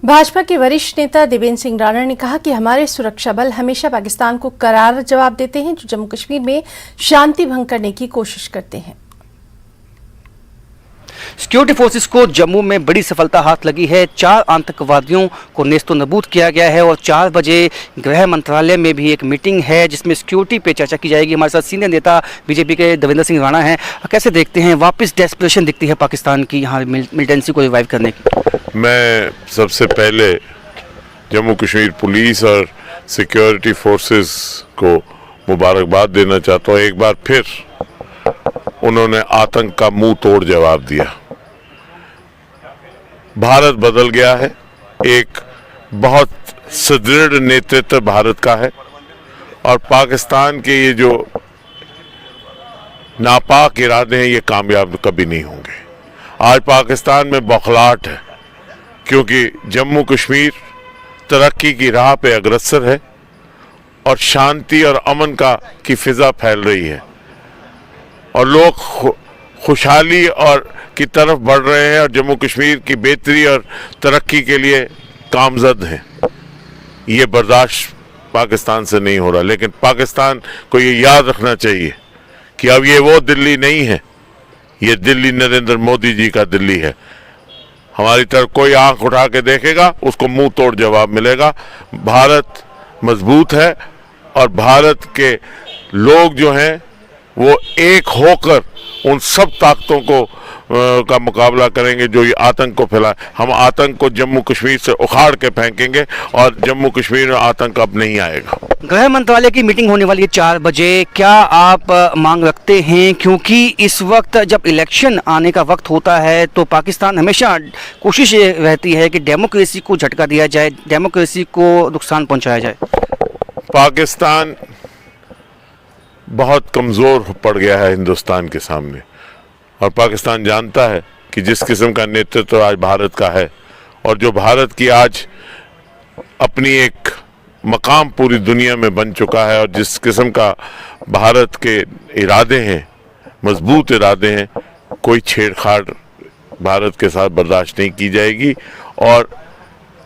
भाजपा के वरिष्ठ नेता देवेंद्र सिंह राणा ने कहा कि हमारे सुरक्षा बल हमेशा पाकिस्तान को करारा जवाब देते हैं जो जम्मू कश्मीर में शांति भंग करने की कोशिश करते हैं। सिक्योरिटी फोर्सेस को जम्मू में बड़ी सफलता हाथ लगी है। 4 आतंकवादियों को नेस्तो नबूद किया गया है और 4 बजे गृह मंत्रालय में भी एक मीटिंग है जिसमें सिक्योरिटी पे चर्चा की जाएगी। हमारे साथ सीनियर नेता बीजेपी के देवेंद्र सिंह राणा हैं। कैसे देखते हैं वापस डेस्परेशन दिखती है पाकिस्तान की यहाँ मिलिटेंसी को रिवाइव करने की? मैं सबसे पहले जम्मू कश्मीर पुलिस और सिक्योरिटी फोर्सेस को मुबारकबाद देना चाहता हूँ। एक बार फिर उन्होंने आतंक का मुंह तोड़ जवाब दिया। भारत बदल गया है, एक बहुत सुदृढ़ नेतृत्व भारत का है और पाकिस्तान के ये जो नापाक इरादे हैं ये कामयाब कभी नहीं होंगे। आज पाकिस्तान में बौखलाहट है क्योंकि जम्मू कश्मीर तरक्की की राह पे अग्रसर है और शांति और अमन की फिजा फैल रही है और लोग खुशहाली और की तरफ बढ़ रहे हैं और जम्मू कश्मीर की बेहतरी और तरक्की के लिए कामजद हैं। ये बर्दाश्त पाकिस्तान से नहीं हो रहा, लेकिन पाकिस्तान को ये याद रखना चाहिए कि अब ये वो दिल्ली नहीं है, ये दिल्ली नरेंद्र मोदी जी का दिल्ली है। हमारी तरफ कोई आंख उठा के देखेगा उसको मुंह तोड़ जवाब मिलेगा। भारत मजबूत है और भारत के लोग जो हैं वो एक होकर उन सब ताकतों को का मुकाबला करेंगे जो ये आतंक को फैलाए। हम आतंक को जम्मू कश्मीर से उखाड़ के फेंकेंगे और जम्मू कश्मीर में आतंक अब नहीं आएगा। गृह मंत्रालय की मीटिंग होने वाली है 4 बजे, क्या आप मांग रखते हैं? क्योंकि इस वक्त जब इलेक्शन आने का वक्त होता है तो पाकिस्तान हमेशा कोशिश ये रहती है कि डेमोक्रेसी को झटका दिया जाए, डेमोक्रेसी को नुकसान पहुँचाया जाए। पाकिस्तान बहुत कमज़ोर पड़ गया है हिंदुस्तान के सामने और पाकिस्तान जानता है कि जिस किस्म का नेतृत्व आज भारत का है और जो भारत की आज अपनी एक मकाम पूरी दुनिया में बन चुका है और जिस किस्म का भारत के इरादे हैं, मजबूत इरादे हैं, कोई छेड़छाड़ भारत के साथ बर्दाश्त नहीं की जाएगी। और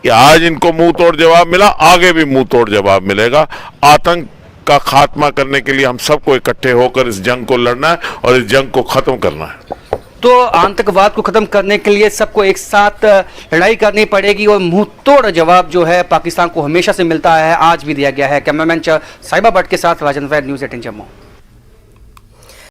आज इनको मुंह तोड़ जवाब मिला, आगे भी मुंह तोड़ जवाब मिलेगा। आतंक का खात्मा करने के लिए हम सबको इकट्ठे होकर इस जंग को लड़ना है और इस जंग को खत्म करना है। तो आतंकवाद को खत्म करने के लिए सबको एक साथ लड़ाई करनी पड़ेगी और मुंह तोड़ जवाब जो है पाकिस्तान को हमेशा से मिलता है, आज भी दिया गया है। कैमरामैन साहिबा भट्ट के साथ राजन वैद, न्यूज़ 18 जम्मू।